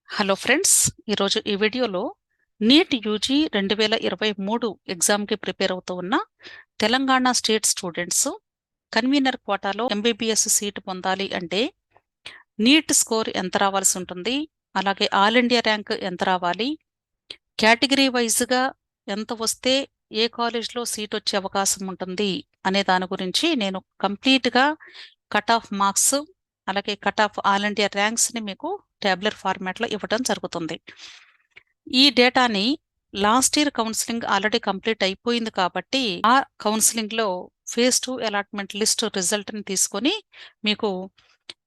Hello friends, ఈరోజు ఈ వీడియోలో నీట్ యూజీ 2023 ఎగ్జామ్కి ప్రిపేర్ అవుతూ ఉన్న తెలంగాణ స్టేట్ స్టూడెంట్స్ కన్వీనర్ కోటాలో ఎంబీబీఎస్ సీటు పొందాలి అంటే నీట్ స్కోర్ ఎంత రావాల్సి ఉంటుంది, అలాగే ఆల్ ఇండియా ర్యాంక్ ఎంత రావాలి, కేటగిరీ వైజ్గా ఎంత వస్తే ఏ కాలేజ్లో సీట్ వచ్చే అవకాశం ఉంటుంది అనే దాని గురించి నేను కంప్లీట్గా కట్ ఆఫ్ మార్క్స్ అలాగే కట్ ఆఫ్ ఆల్ ఇండియా ర్యాంక్స్ని మీకు ట్యాబ్లెట్ ఫార్మాట్లో ఇవ్వడం జరుగుతుంది. ఈ డేటాని last year counselling already complete అయిపోయింది కాబట్టి ఆ కౌన్సిలింగ్లో ఫేజ్ 2 అలాట్మెంట్ లిస్ట్ రిజల్ట్ని తీసుకొని మీకు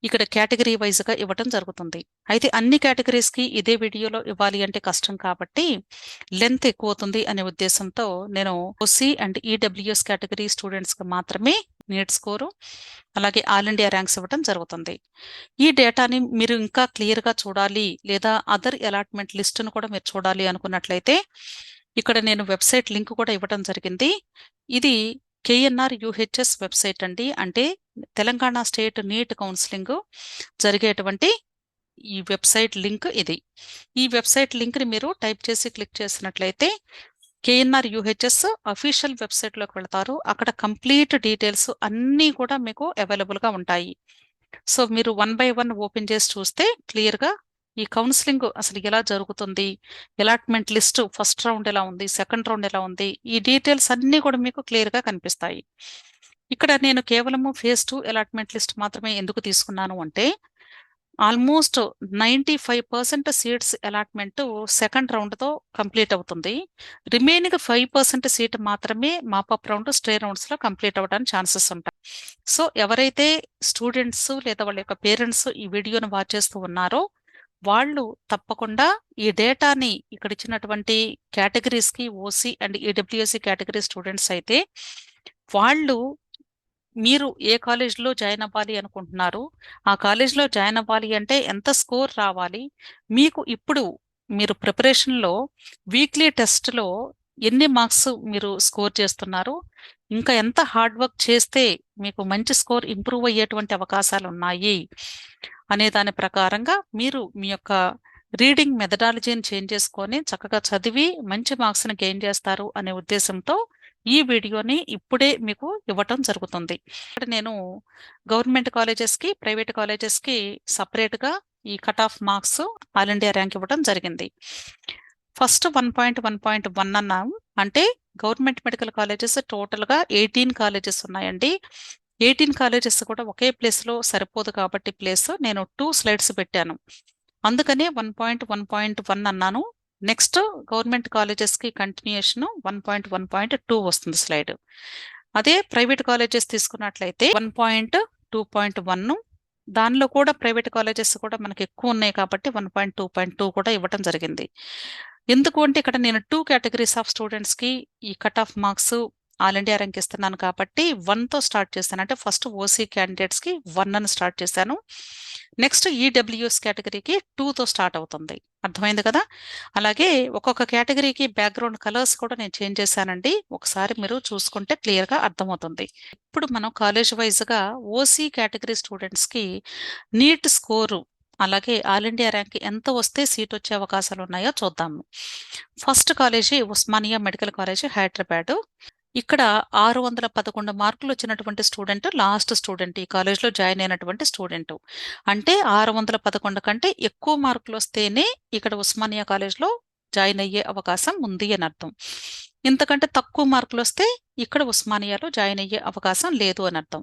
ఇక్కడ కేటగిరీ వైజ్గా ఇవ్వడం జరుగుతుంది. అయితే అన్ని కేటగిరీస్కి ఇదే వీడియోలో ఇవ్వాలి అంటే కష్టం కాబట్టి లెంత్ ఎక్కువ అవుతుంది అనే ఉద్దేశంతో నేను ఓసీ అండ్ ఈడబ్ల్యూఎస్ కేటగిరీ స్టూడెంట్స్కి మాత్రమే నీట్ స్కోరు అలాగే ఆల్ ఇండియా ర్యాంక్స్ ఇవ్వడం జరుగుతుంది. ఈ డేటాని మీరు ఇంకా క్లియర్గా చూడాలి లేదా అదర్ అలాట్మెంట్ లిస్టును కూడా మీరు చూడాలి అనుకున్నట్లయితే ఇక్కడ నేను వెబ్సైట్ లింక్ కూడా ఇవ్వడం జరిగింది. ఇది కేఎన్ఆర్ యూహెచ్ఎస్ వెబ్సైట్ అండి. అంటే తెలంగాణ స్టేట్ నీట్ కౌన్సిలింగ్ జరిగేటువంటి ఈ వెబ్సైట్ లింక్ ఇది. ఈ వెబ్సైట్ లింక్ని మీరు టైప్ చేసి క్లిక్ చేసినట్లయితే కేఎన్ఆర్ యూహెచ్ఎస్ అఫీషియల్ వెబ్సైట్లోకి వెళ్తారు. అక్కడ కంప్లీట్ డీటెయిల్స్ అన్నీ కూడా మీకు అవైలబుల్గా ఉంటాయి. సో మీరు 1 by 1 ఓపెన్ చేసి చూస్తే క్లియర్గా ఈ కౌన్సిలింగ్ అసలు ఎలా జరుగుతుంది, అలాట్మెంట్ లిస్ట్ ఫస్ట్ రౌండ్ ఎలా ఉంది, సెకండ్ రౌండ్ ఎలా ఉంది, ఈ డీటెయిల్స్ అన్నీ కూడా మీకు క్లియర్గా కనిపిస్తాయి. ఇక్కడ నేను కేవలము ఫేజ్ 2 అలాట్మెంట్ లిస్ట్ మాత్రమే ఎందుకు తీసుకున్నాను అంటే ఆల్మోస్ట్ 95% సీట్స్ అలాట్మెంట్ సెకండ్ రౌండ్తో కంప్లీట్ అవుతుంది. రిమైనింగ్ 5% సీట్ మాత్రమే మాపప్ రౌండ్ స్టే రౌండ్స్లో కంప్లీట్ అవ్వడానికి ఛాన్సెస్ ఉంటాయి. సో ఎవరైతే స్టూడెంట్స్ లేదా వాళ్ళ యొక్క పేరెంట్స్ ఈ వీడియోను వాచ్ చేస్తూ ఉన్నారో వాళ్ళు తప్పకుండా ఈ డేటాని ఇక్కడ ఇచ్చినటువంటి కేటగిరీస్కి ఓసీ అండ్ ఈడబ్ల్యూఎస్సీ కేటగిరీ స్టూడెంట్స్ అయితే వాళ్ళు మీరు ఏ కాలేజ్లో జాయిన్ అవ్వాలి అనుకుంటున్నారు, ఆ కాలేజ్లో జాయిన్ అవ్వాలి అంటే ఎంత స్కోర్ రావాలి, మీకు ఇప్పుడు మీరు ప్రిపరేషన్లో వీక్లీ టెస్ట్లో ఎన్ని మార్క్స్ మీరు స్కోర్ చేస్తున్నారు, ఇంకా ఎంత హార్డ్ వర్క్ చేస్తే మీకు మంచి స్కోర్ ఇంప్రూవ్ అయ్యేటువంటి అవకాశాలు ఉన్నాయి అనే దాని ప్రకారంగా మీరు మీ యొక్క రీడింగ్ మెథడాలజీని చేంజ్ చేసుకొని చక్కగా చదివి మంచి మార్క్స్ని గెయిన్ చేస్తారు అనే ఉద్దేశంతో ఈ వీడియోని ఇప్పుడే మీకు ఇవ్వటం జరుగుతుంది. ఇక్కడ నేను గవర్నమెంట్ కాలేజెస్కి ప్రైవేట్ కాలేజెస్కి సపరేట్గా ఈ cut off marks all India rank ఇవ్వడం జరిగింది. ఫస్ట్ 1.1.1 అన్నాము అంటే గవర్నమెంట్ మెడికల్ కాలేజెస్ టోటల్గా 18 కాలేజెస్ ఉన్నాయండి. 18 కాలేజెస్ కూడా ఒకే ప్లేస్లో సరిపోదు కాబట్టి ప్లేస్ నేను 2 స్లైడ్స్ పెట్టాను. అందుకనే 1.1.1 అన్నాను. నెక్స్ట్ గవర్నమెంట్ కాలేజెస్కి కంటిన్యూషన్ 1.1.2 వస్తుంది స్లైడ్. అదే ప్రైవేట్ కాలేజెస్ తీసుకున్నట్లయితే 1.2.1 దానిలో కూడా ప్రైవేట్ కాలేజెస్ కూడా మనకి ఎక్కువ ఉన్నాయి కాబట్టి 1.2.2 కూడా ఇవ్వడం జరిగింది. ఎందుకు అంటే ఇక్కడ నేను 2 కేటగిరీస్ ఆఫ్ స్టూడెంట్స్కి ఈ cut off marks all India rank ఇస్తున్నాను కాబట్టి 1తో స్టార్ట్ చేశాను. అంటే ఫస్ట్ ఓసీ క్యాండిడేట్స్కి 1 అని స్టార్ట్ చేశాను. నెక్స్ట్ ఈడబ్ల్యూఎస్ కేటగిరీకి 2తో స్టార్ట్ అవుతుంది. అర్థమైంది కదా. అలాగే ఒక్కొక్క కేటగిరీకి బ్యాక్గ్రౌండ్ కలర్స్ కూడా నేను చేంజ్ చేశానండి. ఒకసారి మీరు చూసుకుంటే క్లియర్గా అర్థమవుతుంది. ఇప్పుడు మనం కాలేజ్ వైజ్గా ఓసీ కేటగిరీ స్టూడెంట్స్కి నీట్ స్కోరు అలాగే ఆల్ ఇండియా ర్యాంక్ ఎంత వస్తే సీట్ వచ్చే అవకాశాలు ఉన్నాయో చూద్దాము. First college Osmania medical college Hyderabad. ఇక్కడ 611 మార్కులు వచ్చినటువంటి స్టూడెంట్ లాస్ట్ స్టూడెంట్ ఈ కాలేజ్లో జాయిన్ అయినటువంటి స్టూడెంట్. అంటే 611 కంటే ఎక్కువ మార్కులు వస్తేనే ఇక్కడ ఉస్మానియా కాలేజ్లో జాయిన్ అయ్యే అవకాశం ఉంది అని అర్థం. ఇంతకంటే తక్కువ మార్కులు వస్తే ఇక్కడ ఉస్మానియాలో జాయిన్ అయ్యే అవకాశం లేదు అని అర్థం.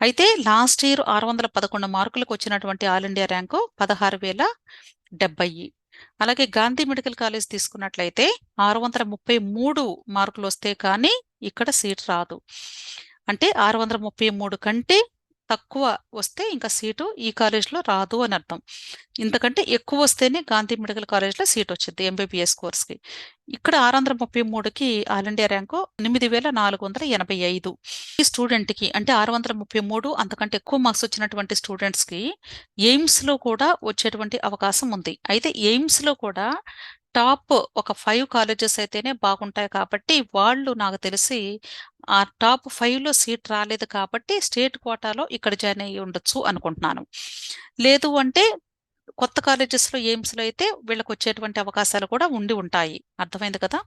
అయితే లాస్ట్ ఇయర్ 611 మార్కులకు వచ్చినటువంటి ఆల్ ఇండియా ర్యాంకు 16,070. అలాగే గాంధీ మెడికల్ కాలేజ్ తీసుకున్నట్లయితే 633 మార్కులు వస్తే కానీ ఇక్కడ సీట్ రాదు. అంటే 633 కంటే తక్కువ వస్తే ఇంకా సీటు ఈ కాలేజ్లో రాదు అని అర్థం. ఇంతకంటే ఎక్కువ వస్తేనే గాంధీ మెడికల్ కాలేజ్లో సీట్ వచ్చింది ఎంబీబీఎస్ కోర్స్కి. ఇక్కడ 633కి ఆల్ ఇండియా ర్యాంకు 8,485. ఈ స్టూడెంట్కి అంటే 633 అంతకంటే ఎక్కువ మార్క్స్ వచ్చినటువంటి స్టూడెంట్స్కి ఎయిమ్స్లో కూడా వచ్చేటువంటి అవకాశం ఉంది. అయితే ఎయిమ్స్లో కూడా టాప్ ఒక 5 కాలేజెస్ అయితేనే బాగుంటాయి కాబట్టి వాళ్ళు నాకు తెలిసి ఆ టాప్ 5లో సీట్ రాలేదు కాబట్టి స్టేట్ కోటాలో ఇక్కడ జాయిన్ అయ్యి ఉండొచ్చు అనుకుంటున్నాను. లేదు అంటే కొత్త కాలేజెస్లో ఎయిమ్స్లో అయితే వీళ్ళకి వచ్చేటువంటి అవకాశాలు కూడా ఉండి ఉంటాయి. అర్థమైంది కదా?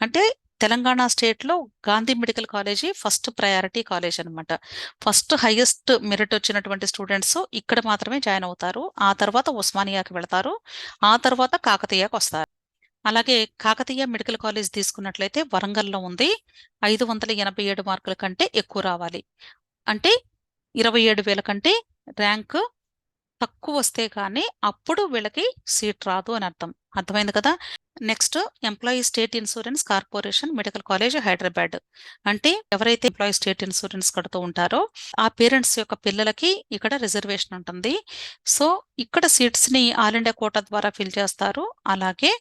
అంటే తెలంగాణ స్టేట్లో Gandhi medical college first priority college అనమాట. ఫస్ట్ హైయెస్ట్ మెరిట్ వచ్చినటువంటి స్టూడెంట్స్ ఇక్కడ మాత్రమే జాయిన్ అవుతారు. ఆ తర్వాత ఉస్మానియాకి వెళతారు. ఆ తర్వాత కాకతీయకు వస్తారు. అలాగే కాకతీయ మెడికల్ కాలేజ్ తీసుకున్నట్లయితే వరంగల్లో ఉంది. 587 మార్కుల కంటే ఎక్కువ రావాలి. అంటే 27,000 కంటే ర్యాంక్ తక్కువ వస్తే కానీ అప్పుడు వీళ్ళకి సీట్ రాదు అని అర్థం. అర్థమైంది కదా? Next employee state insurance corporation medical college Hyderabad. అంటే ఎవరైతే ఎంప్లాయీ స్టేట్ ఇన్సూరెన్స్ కడుతూ ఉంటారో ఆ పేరెంట్స్ యొక్క పిల్లలకి ఇక్కడ రిజర్వేషన్ ఉంటుంది. సో ఇక్కడ సీట్స్ ని ఆల్ ఇండియా కోటా ద్వారా ఫిల్ చేస్తారు. అలాగే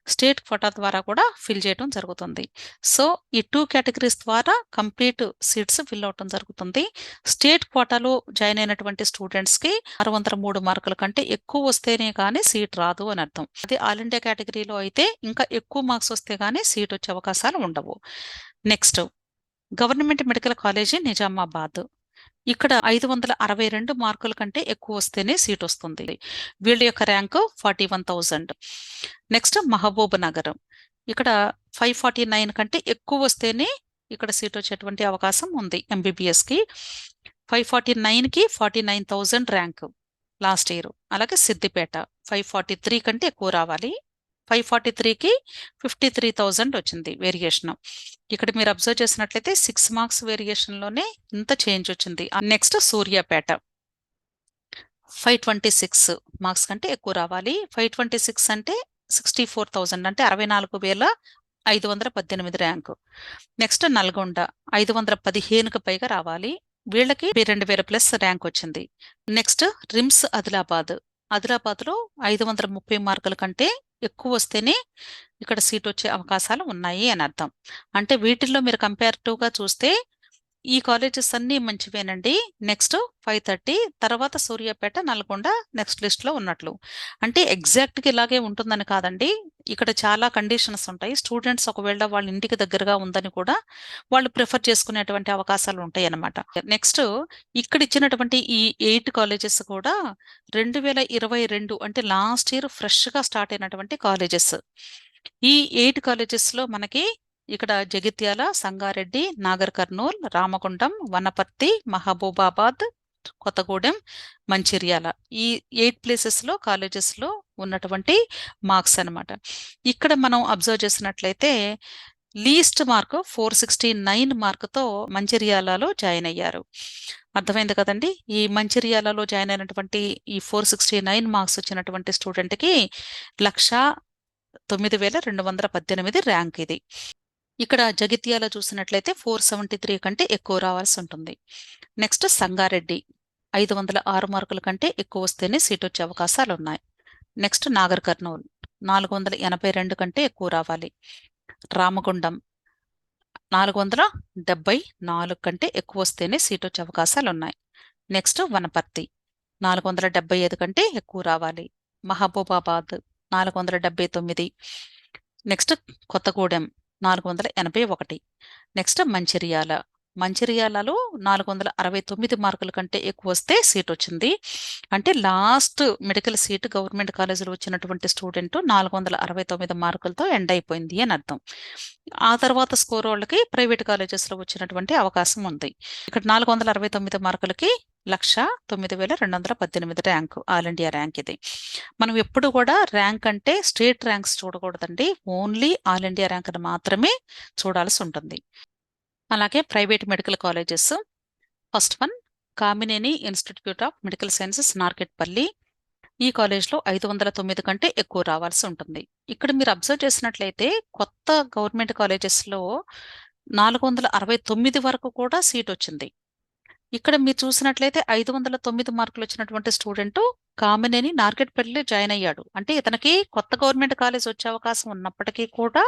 స్టేట్ కోటా ద్వారా కూడా ఫిల్ చేయడం జరుగుతుంది. సో ఈ 2 కేటగిరీస్ ద్వారా కంప్లీట్ సీట్స్ ఫిల్ అవటం జరుగుతుంది. స్టేట్ కోటాలో జాయిన్ అయినటువంటి స్టూడెంట్స్ కి 603 మార్కుల కంటే ఎక్కువ వస్తేనే కానీ సీట్ రాదు అని అర్థం. అదే ఆల్ ఇండియా కేటగిరీలో అయితే ఇంకా ఎక్కువ మార్క్స్ వస్తే కానీ సీట్ వచ్చే అవకాశాలు ఉండవు. Next government medical college Nizamabad. ఇక్కడ 562 మార్కుల కంటే ఎక్కువ వస్తేనే సీట్ వస్తుంది. వీళ్ళ యొక్క ర్యాంకు 41,000. నెక్స్ట్ మహబూబ్ నగర్. ఇక్కడ 549 కంటే ఎక్కువ వస్తేనే ఇక్కడ సీట్ వచ్చేటువంటి అవకాశం ఉంది ఎంబీబీఎస్ కి. 549కి 49,000 ర్యాంక్ లాస్ట్ ఇయర్. అలాగే సిద్దిపేట 543 కంటే ఎక్కువ రావాలి. 543కి 53,000 వచ్చింది వేరియేషన్. ఇక్కడ మీరు అబ్జర్వ్ చేసినట్లయితే 6 మార్క్స్ వేరియేషన్ లోనే ఇంత చేంజ్ వచ్చింది. నెక్స్ట్ సూర్యాపేట 526 మార్క్స్ కంటే ఎక్కువ రావాలి. 526 అంటే 64,000 అంటే 64,518 ర్యాంకు. నెక్స్ట్ నల్గొండ 515కి పైగా రావాలి. వీళ్ళకి 2,000 ప్లస్ ర్యాంక్ వచ్చింది. నెక్స్ట్ రిమ్స్ ఆదిలాబాద్లో 530 మార్కుల కంటే ఎక్కువ వస్తేనే ఇక్కడ సీట్ వచ్చే అవకాశాలు ఉన్నాయి అని అర్థం. అంటే వీటిల్లో మీరు కంపారిటివ్గా చూస్తే ఈ కాలేజెస్ అన్నీ మంచివేనండి. నెక్స్ట్ 530 తర్వాత సూర్యాపేట, నల్గొండ నెక్స్ట్ లిస్ట్లో ఉన్నట్లు. అంటే ఎగ్జాక్ట్గా ఇలాగే ఉంటుందని కాదండి. ఇక్కడ చాలా కండిషన్స్ ఉంటాయి. స్టూడెంట్స్ ఒకవేళ వాళ్ళ ఇంటికి దగ్గరగా ఉందని కూడా వాళ్ళు ప్రిఫర్ చేసుకునేటువంటి అవకాశాలు ఉంటాయి అన్నమాట. నెక్స్ట్ ఇక్కడ ఇచ్చినటువంటి ఈ 8 కాలేజెస్ కూడా 2022 అంటే లాస్ట్ ఇయర్ ఫ్రెష్గా స్టార్ట్ అయినటువంటి కాలేజెస్. ఈ 8 కాలేజెస్లో మనకి ఇక్కడ జగిత్యాల, సంగారెడ్డి, నాగర్ కర్నూల్, రామగుండం, వనపర్తి, మహబూబాబాద్, కొత్తగూడెం, మంచిర్యాల ఈ 8 ప్లేసెస్లో కాలేజెస్లో ఉన్నటువంటి మార్క్స్ అనమాట. ఇక్కడ మనం అబ్జర్వ్ చేసినట్లయితే లీస్ట్ మార్క్ 469 మార్కుతో మంచిర్యాలలో జాయిన్ అయ్యారు. అర్థమైంది కదండి? ఈ మంచిర్యాలలో జాయిన్ అయినటువంటి ఈ 469 మార్క్స్ వచ్చినటువంటి స్టూడెంట్కి 1,09,218 ర్యాంక్ ఇది. ఇక్కడ జగిత్యాల చూసినట్లయితే 473 కంటే ఎక్కువ రావాల్సి ఉంటుంది. నెక్స్ట్ సంగారెడ్డి 506 మార్కుల కంటే ఎక్కువ వస్తేనే సీట్ వచ్చే అవకాశాలు ఉన్నాయి. నెక్స్ట్ నాగర్ కర్నూల్ 482 కంటే ఎక్కువ రావాలి. రామగుండం 474 కంటే ఎక్కువ వస్తేనే సీట్ వచ్చే అవకాశాలు ఉన్నాయి. నెక్స్ట్ వనపర్తి 475 కంటే ఎక్కువ రావాలి. మహబూబాబాద్ 479. నెక్స్ట్ కొత్తగూడెం 481. నెక్స్ట్ మంచిర్యాలలో 469 మార్కుల కంటే ఎక్కువ వస్తే సీట్ వచ్చింది. అంటే లాస్ట్ మెడికల్ సీట్ గవర్నమెంట్ కాలేజీలో వచ్చినటువంటి స్టూడెంట్ 469 మార్కులతో ఎండ్ అయిపోయింది అని అర్థం. ఆ తర్వాత స్కోర్ వాళ్ళకి ప్రైవేట్ కాలేజెస్లో వచ్చినటువంటి అవకాశం ఉంది. ఇక్కడ 469 మార్కులకి 1,09,218 ర్యాంకు ఆల్ ఇండియా ర్యాంక్ ఇది. మనం ఎప్పుడు కూడా ర్యాంక్ అంటే స్టేట్ ర్యాంక్స్ చూడకూడదండి. ఓన్లీ ఆల్ ఇండియా ర్యాంక్ మాత్రమే చూడాల్సి ఉంటుంది. అలాగే private medical colleges. First one Kamineni institute of medical sciences Narketpalli. ఈ కాలేజ్లో 509 కంటే ఎక్కువ రావాల్సి ఉంటుంది. ఇక్కడ మీరు అబ్జర్వ్ చేసినట్లయితే కొత్త గవర్నమెంట్ కాలేజెస్లో 469 వరకు కూడా సీట్ వచ్చింది. ఇక్కడ మీరు చూసినట్లయితే 509 మార్కులు వచ్చినటువంటి స్టూడెంట్ కామినేని నార్కెట్పల్లిలో జాయిన్ అయ్యాడు. అంటే ఇతనికి కొత్త గవర్నమెంట్ కాలేజ్ వచ్చే అవకాశం ఉన్నప్పటికీ కూడా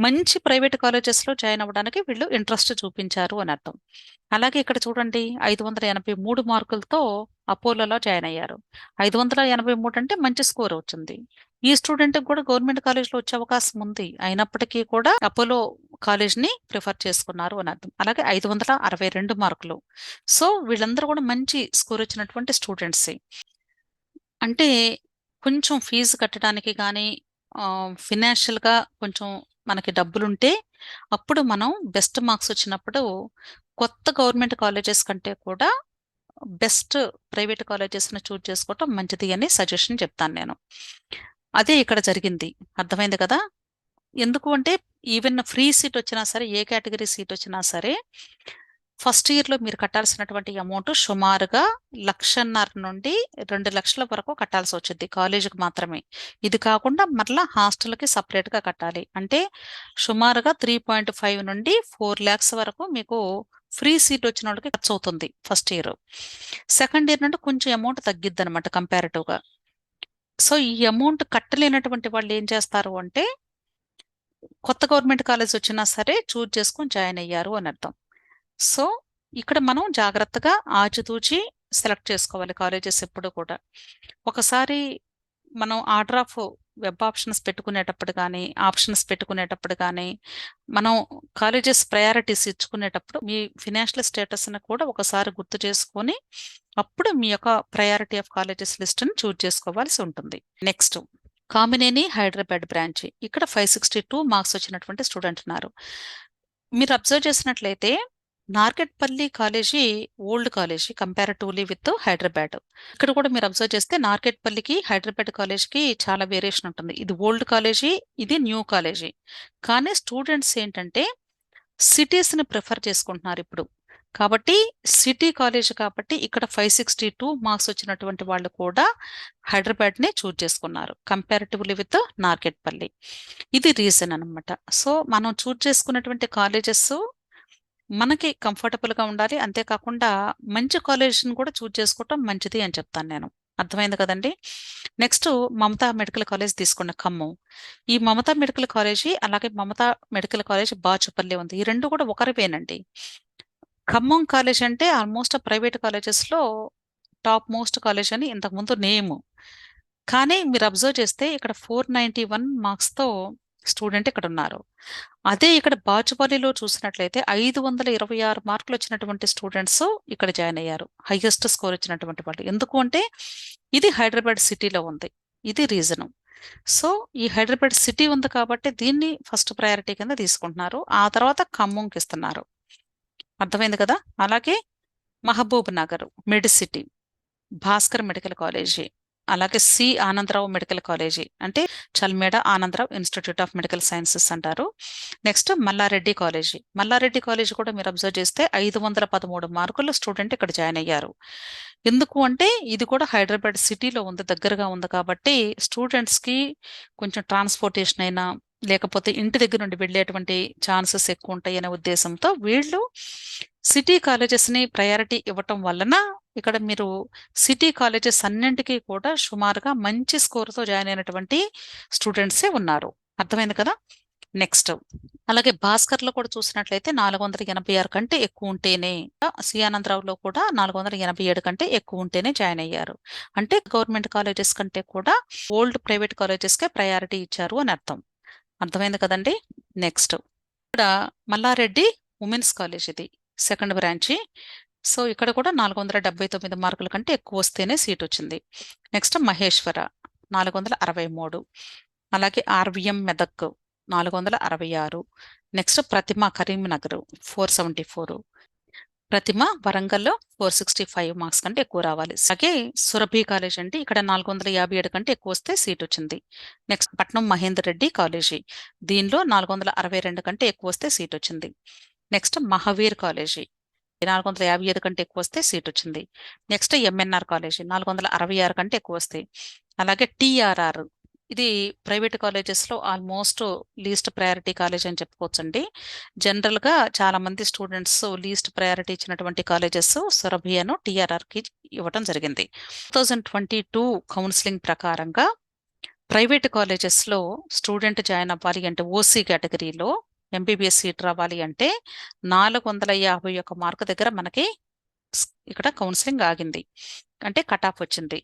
మంచి ప్రైవేట్ కాలేజెస్లో జాయిన్ అవ్వడానికి వీళ్ళు ఇంట్రెస్ట్ చూపించారు అని అర్థం. అలాగే ఇక్కడ చూడండి 583 మార్కులతో అపోలోలో జాయిన్ అయ్యారు. 583 అంటే మంచి స్కోర్ వచ్చింది. ఈ స్టూడెంట్ కూడా గవర్నమెంట్ కాలేజ్లో వచ్చే అవకాశం ఉంది. అయినప్పటికీ కూడా అపోలో కాలేజ్ని ప్రిఫర్ చేసుకున్నారు అని అర్థం. అలాగే 562 మార్కులు. సో వీళ్ళందరూ కూడా మంచి స్కోర్ వచ్చినటువంటి స్టూడెంట్స్. అంటే కొంచెం ఫీజు కట్టడానికి కానీ ఫినాన్షియల్గా కొంచెం మనకి డబ్బులుంటే అప్పుడు మనం బెస్ట్ మార్క్స్ వచ్చినప్పుడు కొత్త గవర్నమెంట్ కాలేజెస్ కంటే కూడా బెస్ట్ ప్రైవేట్ కాలేజెస్ని చూజ్ చేసుకోవటం మంచిది అని సజెషన్ చెప్తాను నేను. అదే ఇక్కడ జరిగింది. అర్థమైంది కదా? ఎందుకు అంటే ఈవెన్ ఫ్రీ సీట్ వచ్చినా సరే, ఏ కేటగిరీ సీట్ వచ్చినా సరే, ఫస్ట్ ఇయర్లో మీరు కట్టాల్సినటువంటి అమౌంట్ సుమారుగా 1,50,000 నుండి 2,00,000 వరకు కట్టాల్సి వచ్చింది కాలేజీకి మాత్రమే. ఇది కాకుండా మరలా హాస్టల్కి సపరేట్గా కట్టాలి. అంటే సుమారుగా 3.5 నుండి 4 lakhs వరకు మీకు ఫ్రీ సీట్ వచ్చిన వాళ్ళకి ఖర్చు అవుతుంది ఫస్ట్ ఇయర్. సెకండ్ ఇయర్ నుండి కొంచెం అమౌంట్ తగ్గిద్ది అనమాట కంపారిటివ్గా. సో ఈ అమౌంట్ కట్టలేనటువంటి వాళ్ళు ఏం చేస్తారు అంటే కొత్త గవర్నమెంట్ కాలేజ్ వచ్చినా సరే చూజ్ చేసుకొని జాయిన్ అయ్యారు అని అర్థం. సో ఇక్కడ మనం జాగ్రత్తగా ఆచితూచి సెలెక్ట్ చేసుకోవాలి కాలేజెస్ ఎప్పుడు కూడా. ఒకసారి మనం ఆర్డర్ ఆఫ్ వెబ్ ఆప్షన్స్ పెట్టుకునేటప్పుడు కానీ మనం కాలేజెస్ ప్రయారిటీస్ ఇచ్చుకునేటప్పుడు మీ ఫినాన్షియల్ స్టేటస్ని కూడా ఒకసారి గుర్తు చేసుకొని అప్పుడు మీ యొక్క ప్రయారిటీ ఆఫ్ కాలేజెస్ లిస్ట్ని చూజ్ చేసుకోవాల్సి ఉంటుంది. Next Kamineni Hyderabad branch. ఇక్కడ 562 మార్క్స్ వచ్చినటువంటి స్టూడెంట్ ఉన్నారు. మీరు అబ్జర్వ్ చేసినట్లయితే Narketpally college old college comparatively with Hyderabad. ఇక్కడ కూడా మీరు అబ్జర్వ్ చేస్తే నార్కెట్పల్లికి హైదరాబాద్ కాలేజ్కి చాలా వేరియేషన్ ఉంటుంది. ఇది ఓల్డ్ కాలేజీ, ఇది న్యూ కాలేజీ. కానీ స్టూడెంట్స్ ఏంటంటే సిటీస్ని ప్రిఫర్ చేసుకుంటున్నారు ఇప్పుడు. కాబట్టి సిటీ కాలేజ్ కాబట్టి ఇక్కడ 562 మార్క్స్ వచ్చినటువంటి వాళ్ళు కూడా హైదరాబాద్ని చూజ్ చేసుకున్నారు కంపారిటివ్లీ విత్ నార్కెట్పల్లి. ఇది రీజన్ అనమాట. సో మనం చూజ్ చేసుకున్నటువంటి కాలేజెస్ మనకి కంఫర్టబుల్గా ఉండాలి. అంతేకాకుండా మంచి కాలేజ్ని కూడా చూజ్ చేసుకోవటం మంచిది అని చెప్తాను నేను. అర్థమైంది కదండి? నెక్స్ట్ మమతా మెడికల్ కాలేజ్ తీసుకోండి, ఖమ్మం. ఈ మమతా మెడికల్ కాలేజీ అలాగే మమతా మెడికల్ కాలేజ్ బాచుపల్లి ఉంది. ఈ రెండు కూడా ఒకరివేనండి. ఖమ్మం కాలేజ్ అంటే ఆల్మోస్ట్ ప్రైవేట్ కాలేజెస్లో టాప్ మోస్ట్ కాలేజ్ అని ఇంతకుముందు నేమ్. కానీ మీరు అబ్జర్వ్ చేస్తే ఇక్కడ 491 మార్క్స్తో స్టూడెంట్ ఇక్కడ ఉన్నారు. అదే ఇక్కడ బాచుపల్లిలో చూసినట్లయితే 526 మార్కులు వచ్చినటువంటి స్టూడెంట్స్ ఇక్కడ జాయిన్ అయ్యారు. హైయెస్ట్ స్కోర్ వచ్చినటువంటి వాళ్ళు. ఎందుకు అంటే ఇది హైదరాబాద్ సిటీలో ఉంది. ఇది రీజను. సో ఈ హైదరాబాద్ సిటీ ఉంది కాబట్టి దీన్ని ఫస్ట్ ప్రయారిటీ కింద తీసుకుంటున్నారు. ఆ తర్వాత ఖమ్మంకి ఇస్తున్నారు. అర్థమైంది కదా? అలాగే Mahbubnagar Medicity, Bhaskar medical college, అలాగే సి ఆనందరావు మెడికల్ కాలేజీ అంటే Chalmeda Anandarao institute of medical sciences అంటారు. నెక్స్ట్ మల్లారెడ్డి కాలేజీ కూడా మీరు అబ్జర్వ్ చేస్తే 513 మార్కులు స్టూడెంట్ ఇక్కడ జాయిన్ అయ్యారు. ఎందుకు అంటే ఇది కూడా హైదరాబాద్ సిటీలో ఉంది, దగ్గరగా ఉంది కాబట్టి స్టూడెంట్స్కి కొంచెం ట్రాన్స్పోర్టేషన్ అయినా లేకపోతే ఇంటి దగ్గర నుండి వెళ్ళేటువంటి ఛాన్సెస్ ఎక్కువ ఉంటాయి అనే ఉద్దేశంతో వీళ్ళు సిటీ కాలేజెస్ని ప్రయారిటీ ఇవ్వటం వలన ఇక్కడ మీరు సిటీ కాలేజెస్ అన్నింటికీ కూడా సుమారుగా మంచి స్కోర్తో జాయిన్ అయినటువంటి స్టూడెంట్సే ఉన్నారు. అర్థమైంది కదా? నెక్స్ట్ అలాగే భాస్కర్లో కూడా చూసినట్లయితే 486 కంటే ఎక్కువ ఉంటేనే, సి ఆనందరావులో కూడా 487 కంటే ఎక్కువ ఉంటేనే జాయిన్ అయ్యారు. అంటే గవర్నమెంట్ కాలేజెస్ కంటే కూడా ఓల్డ్ ప్రైవేట్ కాలేజెస్కే ప్రయారిటీ ఇచ్చారు అని అర్థం. అర్థమైంది కదండి? నెక్స్ట్ ఇక్కడ మల్లారెడ్డి ఉమెన్స్ కాలేజ్, ఇది సెకండ్ బ్రాంచి. సో ఇక్కడ కూడా 479 మార్కుల కంటే ఎక్కువ వస్తేనే సీట్ వచ్చింది. నెక్స్ట్ మహేశ్వర 463, అలాగే ఆర్విఎం మెదక్ 466, నెక్స్ట్ ప్రతిమ కరీంనగర్ 474, ప్రతిమ వరంగల్లో 465 మార్క్స్ కంటే ఎక్కువ రావాలి. అలాగే సురభి కాలేజ్ అండి, ఇక్కడ 457 కంటే ఎక్కువ వస్తే సీట్ వచ్చింది. నెక్స్ట్ పట్నం మహేందర్ రెడ్డి కాలేజీ, దీనిలో 462 కంటే ఎక్కువ వస్తే సీట్ వచ్చింది. నెక్స్ట్ మహావీర్ కాలేజీ 457 కంటే ఎక్కువ వస్తే సీట్ వచ్చింది. నెక్స్ట్ ఎంఎన్ఆర్ కాలేజీ 466 కంటే ఎక్కువ వస్తాయి. అలాగే టిఆర్ఆర్, ఇది ప్రైవేట్ కాలేజెస్లో ఆల్మోస్ట్ లీస్ట్ ప్రయారిటీ కాలేజ్ అని చెప్పుకోవచ్చండి. జనరల్గా చాలా మంది స్టూడెంట్స్ లీస్ట్ ప్రయారిటీ ఇచ్చినటువంటి కాలేజెస్ సురభియను టిఆర్ఆర్కి ఇవ్వడం జరిగింది. 2022 కౌన్సిలింగ్ ప్రకారంగా ప్రైవేట్ కాలేజెస్లో స్టూడెంట్ జాయిన్ అవ్వాలి అంటే ఓసీ కేటగిరీలో ఎంబీబీఎస్ సీట్ రావాలి అంటే 451 మార్కు దగ్గర మనకి ఇక్కడ కౌన్సిలింగ్ ఆగింది. అంటే కట్ ఆఫ్ వచ్చింది.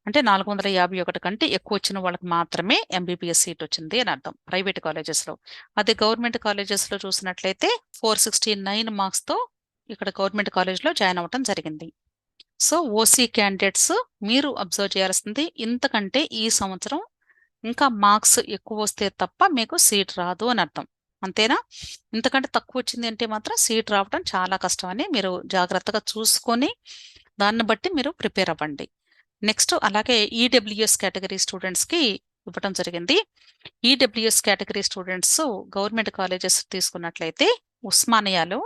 అంటే 451 కంటే ఎక్కువ వచ్చిన వాళ్ళకి మాత్రమే ఎంబీబీఎస్ సీట్ వచ్చింది అని అర్థం ప్రైవేట్ కాలేజెస్లో. అదే గవర్నమెంట్ కాలేజెస్లో చూసినట్లయితే 469 మార్క్స్తో ఇక్కడ గవర్నమెంట్ కాలేజ్లో జాయిన్ అవ్వడం జరిగింది. సో ఓసీ క్యాండిడేట్స్ మీరు అబ్జర్వ్ చేయాల్సింది, ఇంతకంటే ఈ సంవత్సరం ఇంకా మార్క్స్ ఎక్కువ వస్తే తప్ప మీకు సీట్ రాదు అని అర్థం. అంతేనా? ఇంతకంటే తక్కువ వచ్చింది అంటే మాత్రం సీట్ రావడం చాలా కష్టం అని మీరు జాగ్రత్తగా చూసుకొని దాన్ని బట్టి మీరు ప్రిపేర్ అవ్వండి. నెక్స్ట్ అలాగే ఈడబ్ల్యూఎస్ కేటగిరీ స్టూడెంట్స్కి ఇవ్వడం జరిగింది. EWS category students government colleges తీసుకున్నట్లయితే ఉస్మానియాలో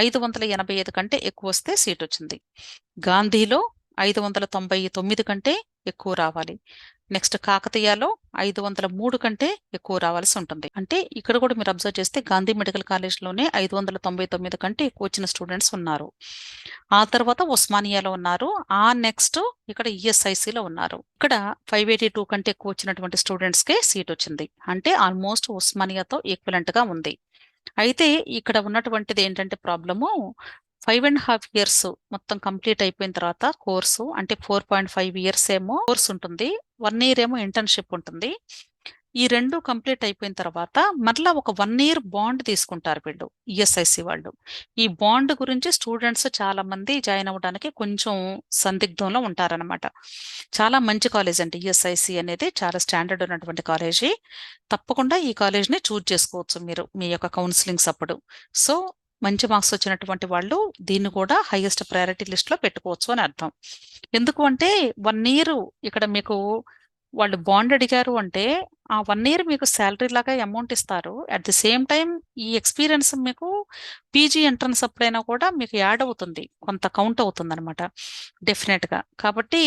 585 కంటే ఎక్కువ వస్తే సీట్ వచ్చింది. గాంధీలో 599 కంటే ఎక్కువ రావాలి. నెక్స్ట్ కాకతీయలో 503 కంటే ఎక్కువ రావాల్సి ఉంటుంది. అంటే ఇక్కడ కూడా మీరు అబ్జర్వ్ చేస్తే గాంధీ మెడికల్ కాలేజ్లోనే 599 కంటే ఎక్కువ వచ్చిన స్టూడెంట్స్ ఉన్నారు. ఆ తర్వాత ఉస్మానియాలో ఉన్నారు. ఆ నెక్స్ట్ ఇక్కడ ఈఎస్ఐసిలో ఉన్నారు. ఇక్కడ 582 కంటే ఎక్కువ వచ్చినటువంటి స్టూడెంట్స్కే సీట్ వచ్చింది. అంటే ఆల్మోస్ట్ ఉస్మానియాతో ఈక్వలెంట్ గా ఉంది. అయితే ఇక్కడ ఉన్నటువంటిది ఏంటంటే ప్రాబ్లము, 5.5 ఇయర్స్ మొత్తం కంప్లీట్ అయిపోయిన తర్వాత కోర్సు అంటే 4.5 ఇయర్స్ ఏమో కోర్స్ ఉంటుంది, 1 ఇయర్ ఏమో ఇంటర్న్షిప్ ఉంటుంది. ఈ రెండు కంప్లీట్ అయిపోయిన తర్వాత మరలా ఒక 1 ఇయర్ బాండ్ తీసుకుంటారు వీళ్ళు, ఈఎస్ఐసి వాళ్ళు. ఈ బాండ్ గురించి స్టూడెంట్స్ చాలా మంది జాయిన్ అవ్వడానికి కొంచెం సందిగ్ధంలో ఉంటారనమాట. చాలా మంచి కాలేజ్ అండి ఈఎస్ఐసి అనేది, చాలా స్టాండర్డ్ ఉన్నటువంటి కాలేజీ. తప్పకుండా ఈ కాలేజ్ని చూజ్ చేసుకోవచ్చు మీరు మీ యొక్క కౌన్సిలింగ్స్ అప్పుడు. సో మంచి మార్క్స్ వచ్చినటువంటి వాళ్ళు దీన్ని కూడా హైయెస్ట్ ప్రయారిటీ లిస్ట్ లో పెట్టుకోవచ్చు అని అర్థం. ఎందుకు అంటే 1 ఇయర్ ఇక్కడ మీకు వాళ్ళు బాండ్ అడిగారు అంటే ఆ 1 ఇయర్ మీకు శాలరీ లాగా అమౌంట్ ఇస్తారు. అట్ ది సేమ్ టైం ఈ ఎక్స్పీరియన్స్ మీకు పీజీ ఎంట్రన్స్ అప్పుడైనా కూడా మీకు యాడ్ అవుతుంది, కొంత కౌంట్ అవుతుంది అనమాట డెఫినెట్ గా. కాబట్టి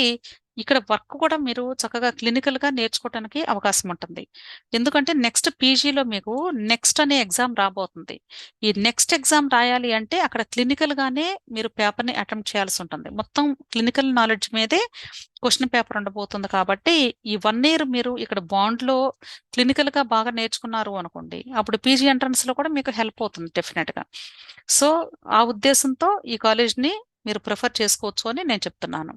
ఇక్కడ వర్క్ కూడా మీరు చక్కగా క్లినికల్ గా నేర్చుకోవడానికి అవకాశం ఉంటుంది. ఎందుకంటే నెక్స్ట్ పీజీలో మీకు నెక్స్ట్ అనే ఎగ్జామ్ రాబోతుంది. ఈ నెక్స్ట్ ఎగ్జామ్ రాయాలి అంటే అక్కడ క్లినికల్ గానే మీరు పేపర్ ని అటెంప్ట్ చేయాల్సి ఉంటుంది. మొత్తం క్లినికల్ నాలెడ్జ్ మీదే క్వశ్చన్ పేపర్ ఉండబోతుంది. కాబట్టి ఈ 1 ఇయర్ మీరు ఇక్కడ బాండ్ లో క్లినికల్ గా బాగా నేర్చుకున్నారు అనుకోండి, అప్పుడు పీజీ ఎంట్రన్స్ లో కూడా మీకు హెల్ప్ అవుతుంది డెఫినెట్ గా. సో ఆ ఉద్దేశంతో ఈ కాలేజ్ ని మీరు ప్రిఫర్ చేసుకోవచ్చు అని నేను చెప్తున్నాను.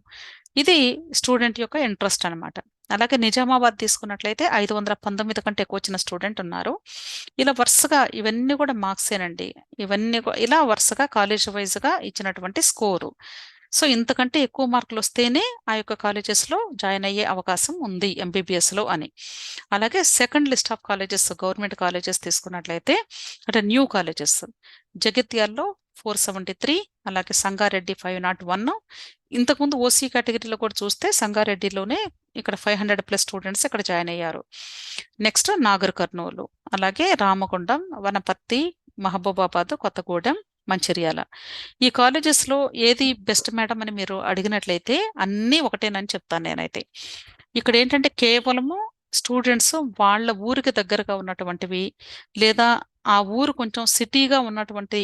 ఇది స్టూడెంట్ యొక్క ఇంట్రెస్ట్ అనమాట. అలాగే నిజామాబాద్ తీసుకున్నట్లయితే 519 కంటే ఎక్కువ వచ్చిన స్టూడెంట్ ఉన్నారు. ఇలా వరుసగా ఇవన్నీ కూడా మార్క్సేనండి. ఇవన్నీ ఇలా వరుసగా కాలేజ్ వైజ్ గా ఇచ్చినటువంటి స్కోరు. సో ఇంతకంటే ఎక్కువ మార్కులు వస్తేనే ఆ యొక్క కాలేజెస్ లో జాయిన్ అయ్యే అవకాశం ఉంది ఎంబీబీఎస్ లో అని. అలాగే second list of colleges government colleges తీసుకున్నట్లయితే అంటే న్యూ కాలేజెస్ జగిత్యాల్లో 473, అలాగే సంగారెడ్డి 501. ఇంతకుముందు ఓసీ కేటగిరీలో కూడా చూస్తే సంగారెడ్డిలోనే ఇక్కడ 500+ స్టూడెంట్స్ ఇక్కడ జాయిన్ అయ్యారు. నెక్స్ట్ నాగర్ కర్నూలు, అలాగే రామగుండం, వనపర్తి, మహబూబాబాద్, కొత్తగూడెం, మంచిర్యాల. ఈ కాలేజెస్ లో ఏది బెస్ట్ మేడం అని మీరు అడిగినట్లయితే అన్నీ ఒకటేనని చెప్తాను నేనైతే. ఇక్కడ ఏంటంటే కేవలము స్టూడెంట్స్ వాళ్ళ ఊరికి దగ్గరగా ఉన్నటువంటివి లేదా ఆ ఊరు కొంచెం సిటీగా ఉన్నటువంటి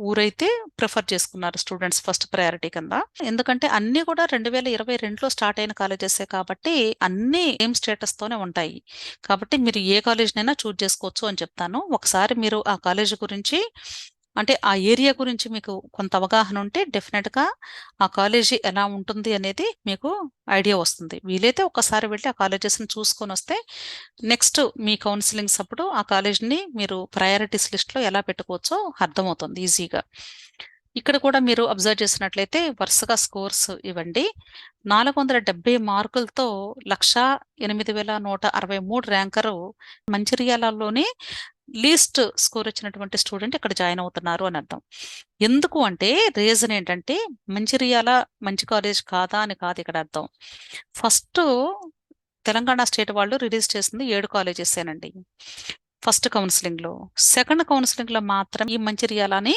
ఊరైతే ప్రిఫర్ చేసుకున్నారు స్టూడెంట్స్ ఫస్ట్ ప్రయారిటీ కింద. ఎందుకంటే అన్ని కూడా 2022లో స్టార్ట్ అయిన కాలేజెసే కాబట్టి అన్ని సేమ్ స్టేటస్ తోనే ఉంటాయి. కాబట్టి మీరు ఏ కాలేజ్నైనా చూజ్ చేసుకోవచ్చు అని చెప్తాను. ఒకసారి మీరు ఆ కాలేజ్ గురించి అంటే ఆ ఏరియా గురించి మీకు కొంత అవగాహన ఉంటే డెఫినెట్ గా ఆ కాలేజీ ఎలా ఉంటుంది అనేది మీకు ఐడియా వస్తుంది. వీలైతే ఒకసారి వెళ్ళి ఆ కాలేజెస్ని చూసుకొని వస్తే నెక్స్ట్ మీ కౌన్సిలింగ్స్ అప్పుడు ఆ కాలేజ్ని మీరు ప్రయారిటీస్ లిస్ట్లో ఎలా పెట్టుకోవచ్చో అర్థమవుతుంది ఈజీగా. ఇక్కడ కూడా మీరు అబ్జర్వ్ చేసినట్లయితే వరుసగా స్కోర్స్ ఇవ్వండి. 470 మార్కులతో 1,08,163 ర్యాంకరు మంచిర్యాలలోనే లీస్ట్ స్కోర్ వచ్చినటువంటి స్టూడెంట్ ఇక్కడ జాయిన్ అవుతున్నారు అని అర్థం. ఎందుకు అంటే రీజన్ ఏంటంటే మంచిర్యాల మంచి కాలేజ్ కాదా అని కాదు ఇక్కడ అర్థం. ఫస్ట్ తెలంగాణ స్టేట్ వాళ్ళు రిలీజ్ చేసింది 7 కాలేజెసేనండి ఫస్ట్ కౌన్సిలింగ్ లో. సెకండ్ కౌన్సిలింగ్ లో మాత్రం ఈ మంచిర్యాలని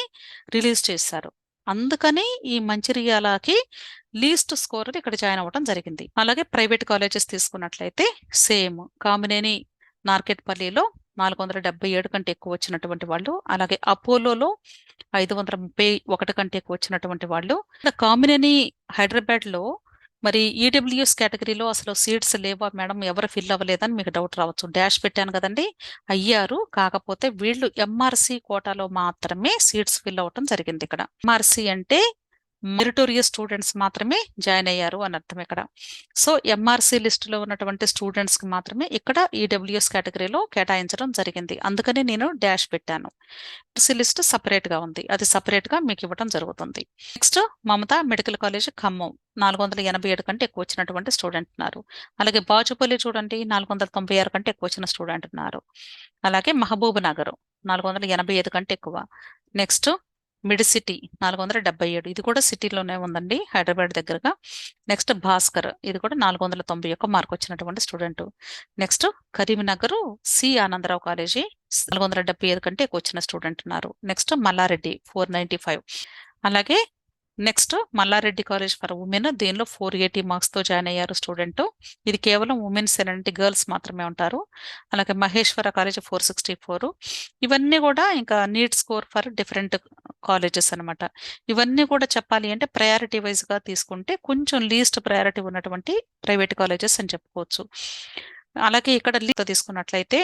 రిలీజ్ చేశారు. అందుకని ఈ మంచిర్యాలకి లీస్ట్ స్కోర్ ఇక్కడ జాయిన్ అవ్వడం జరిగింది. అలాగే ప్రైవేట్ కాలేజెస్ తీసుకున్నట్లయితే సేమ్ కామినేని నార్కెట్పల్లిలో 477 కంటే ఎక్కువ వచ్చినటువంటి వాళ్ళు, అలాగే అపోలోలో 531 కంటే ఎక్కువ వచ్చినటువంటి వాళ్ళు. కామినేని హైదరాబాద్ లో మరి ఈడబ్ల్యూఎస్ కేటగిరీలో అసలు సీట్స్ లేవా మేడం, ఎవరు ఫిల్ అవ్వలేదని మీకు డౌట్ రావచ్చు. డాష్ పెట్టాను కదండి, అయ్యారు. కాకపోతే వీళ్ళు ఎంఆర్సి కోటాలో మాత్రమే సీట్స్ ఫిల్ అవ్వటం జరిగింది. ఇక్కడ ఎంఆర్సి అంటే మెరిటోరియస్ స్టూడెంట్స్ మాత్రమే జాయిన్ అయ్యారు అని అర్థం ఇక్కడ. సో ఎంఆర్సి లిస్టులో ఉన్నటువంటి స్టూడెంట్స్కి మాత్రమే ఇక్కడ ఈడబ్ల్యూఎస్ కేటగిరీలో కేటాయించడం జరిగింది. అందుకని నేను డాష్ పెట్టాను. ఎంఆర్సి లిస్ట్ సపరేట్గా ఉంది, అది సపరేట్గా మీకు ఇవ్వడం జరుగుతుంది. Next Mamata medical college Khammam 487 కంటే ఎక్కువ వచ్చినటువంటి స్టూడెంట్ ఉన్నారు. అలాగే బాచుపల్లి చూడండి 496 కంటే ఎక్కువ వచ్చిన స్టూడెంట్ ఉన్నారు. అలాగే మహబూబ్ నగర్ 485 కంటే ఎక్కువ. నెక్స్ట్ మిడ్ సిటీ 477, ఇది కూడా సిటీలోనే ఉందండి, హైదరాబాద్ దగ్గరగా. నెక్స్ట్ భాస్కర్, ఇది కూడా 491 మార్క్ వచ్చినటువంటి student. Next Karimnagar C Anandarao college 475 కంటే ఎక్కువ వచ్చిన స్టూడెంట్ ఉన్నారు. నెక్స్ట్ మల్లారెడ్డి 495. అలాగే next Mallareddy college for women, దీనిలో 480 మార్క్స్తో జాయిన్ అయ్యారు స్టూడెంట్. ఇది కేవలం ఉమెన్స్ అండ్ గర్ల్స్ మాత్రమే ఉంటారు. అలాగే మహేశ్వర కాలేజ్ 464. ఇవన్నీ కూడా ఇంకా neat score for different colleges అనమాట. ఇవన్నీ కూడా చెప్పాలి అంటే ప్రయారిటీ వైజ్గా తీసుకుంటే కొంచెం లీస్ట్ ప్రయారిటీ ఉన్నటువంటి ప్రైవేట్ కాలేజెస్ అని చెప్పుకోవచ్చు. అలాగే ఇక్కడ లీస్ట్ తీసుకున్నట్లయితే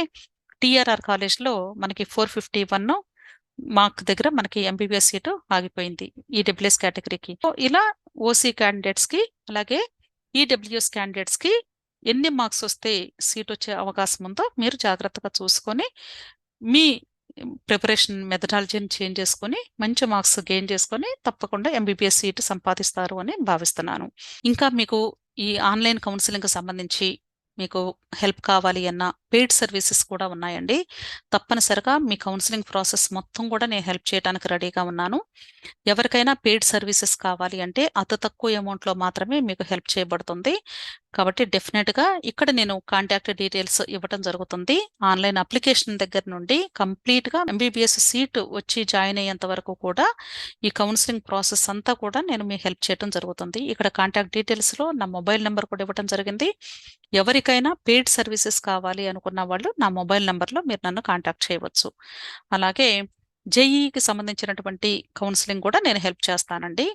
టిఆర్ఆర్ కాలేజ్లో మనకి 451 మార్క్ దగ్గర మనకి ఎంబీబీఎస్ సీటు ఆగిపోయింది ఈడబ్ల్యూఎస్ కేటగిరీకి. ఇలా ఓసీ క్యాండిడేట్స్ కి అలాగే ఈడబ్ల్యూఎస్ క్యాండిడేట్స్ కి ఎన్ని మార్క్స్ వస్తే సీట్ వచ్చే అవకాశం ఉందో మీరు జాగ్రత్తగా చూసుకొని మీ ప్రిపరేషన్ మెథడాలజీని చేంజ్ చేసుకొని మంచి మార్క్స్ గెయిన్ చేసుకొని తప్పకుండా ఎంబీబీఎస్ సీటు సంపాదిస్తారు అని భావిస్తున్నాను. ఇంకా మీకు ఈ ఆన్లైన్ కౌన్సిలింగ్కి సంబంధించి మీకు హెల్ప్ కావాలి అన్న పెయిడ్ సర్వీసెస్ కూడా ఉన్నాయండి. తప్పనిసరిగా మీ కౌన్సిలింగ్ ప్రాసెస్ మొత్తం కూడా నేను హెల్ప్ చేయడానికి రెడీగా ఉన్నాను. ఎవరికైనా పెయిడ్ సర్వీసెస్ కావాలి అంటే అతి తక్కువ అమౌంట్లో మాత్రమే మీకు హెల్ప్ చేయబడుతుంది. కాబట్టి డెఫినెట్గా ఇక్కడ నేను కాంటాక్ట్ డీటెయిల్స్ ఇవ్వడం జరుగుతుంది. ఆన్లైన్ అప్లికేషన్ దగ్గర నుండి కంప్లీట్గా ఎంబీబీఎస్ సీట్ వచ్చి జాయిన్ అయ్యేంత వరకు కూడా ఈ కౌన్సిలింగ్ ప్రాసెస్ అంతా కూడా నేను మీకు హెల్ప్ చేయడం జరుగుతుంది. ఇక్కడ కాంటాక్ట్ డీటెయిల్స్లో నా మొబైల్ నెంబర్ కూడా ఇవ్వడం జరిగింది. ఎవరికైనా పెయిడ్ సర్వీసెస్ కావాలి అనుకున్న వాళ్ళు నా మొబైల్ నెంబర్లో మీరు నన్ను కాంటాక్ట్ చేయవచ్చు. అలాగే జేఈకి సంబంధించినటువంటి కౌన్సిలింగ్ కూడా నేను హెల్ప్ చేస్తానండి.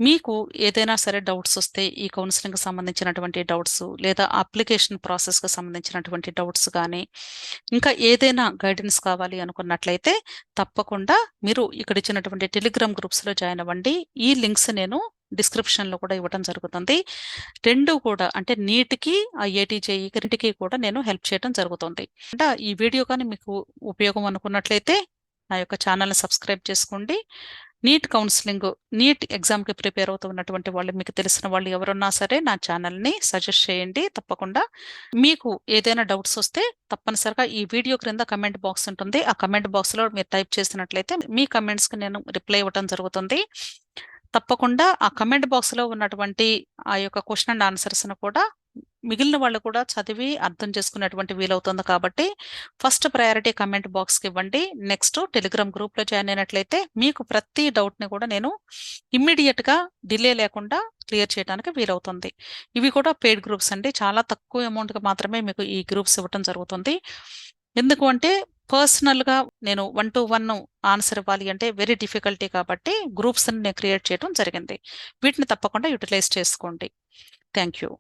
మీకు ఏదైనా సరే డౌట్స్ వస్తే ఈ కౌన్సిలింగ్కి సంబంధించినటువంటి డౌట్స్ లేదా అప్లికేషన్ ప్రాసెస్కి సంబంధించినటువంటి డౌట్స్ కానీ ఇంకా ఏదైనా గైడెన్స్ కావాలి అనుకున్నట్లయితే తప్పకుండా మీరు ఇక్కడ ఇచ్చినటువంటి టెలిగ్రామ్ గ్రూప్స్లో జాయిన్ అవ్వండి. ఈ లింక్స్ నేను డిస్క్రిప్షన్లో కూడా ఇవ్వడం జరుగుతుంది. రెండు కూడా అంటే నీట్కి ఐఐటి జేఈకి రెండుకి కూడా నేను హెల్ప్ చేయడం జరుగుతుంది. అంటే ఈ వీడియో కానీ మీకు ఉపయోగం అనుకున్నట్లయితే నా యొక్క ఛానల్ని సబ్స్క్రైబ్ చేసుకోండి. నీట్ కౌన్సిలింగ్ నీట్ ఎగ్జామ్కి ప్రిపేర్ అవుతున్నటువంటి వాళ్ళు మీకు తెలిసిన వాళ్ళు ఎవరున్నా సరే నా ఛానల్ని సజెస్ట్ చేయండి. తప్పకుండా మీకు ఏదైనా డౌట్స్ వస్తే తప్పనిసరిగా ఈ వీడియో క్రింద కమెంట్ బాక్స్ ఉంటుంది. ఆ కమెంట్ బాక్స్లో మీరు టైప్ చేసినట్లయితే మీ కమెంట్స్కి నేను రిప్లై ఇవ్వడం జరుగుతుంది. తప్పకుండా ఆ కమెంట్ బాక్స్లో ఉన్నటువంటి ఆ యొక్క క్వశ్చన్ అండ్ ఆన్సర్స్ను కూడా మిగిలిన వాళ్ళు కూడా చదివి అర్థం చేసుకునేటువంటి వీలవుతుంది. కాబట్టి ఫస్ట్ ప్రయారిటీ కమెంట్ బాక్స్కి ఇవ్వండి. నెక్స్ట్ టెలిగ్రామ్ గ్రూప్లో జాయిన్ అయినట్లయితే మీకు ప్రతి డౌట్ని కూడా నేను ఇమ్మీడియట్గా డిలే లేకుండా క్లియర్ చేయడానికి వీలవుతుంది. ఇవి కూడా పెయిడ్ గ్రూప్స్ అండి, చాలా తక్కువ అమౌంట్కి మాత్రమే మీకు ఈ గ్రూప్స్ ఇవ్వడం జరుగుతుంది. ఎందుకు అంటే పర్సనల్గా నేను 1-to-1 ఆన్సర్ ఇవ్వాలి అంటే వెరీ డిఫికల్టీ, కాబట్టి గ్రూప్స్ని నేను క్రియేట్ చేయడం జరిగింది. వీటిని తప్పకుండా యూటిలైజ్ చేసుకోండి. Thank you.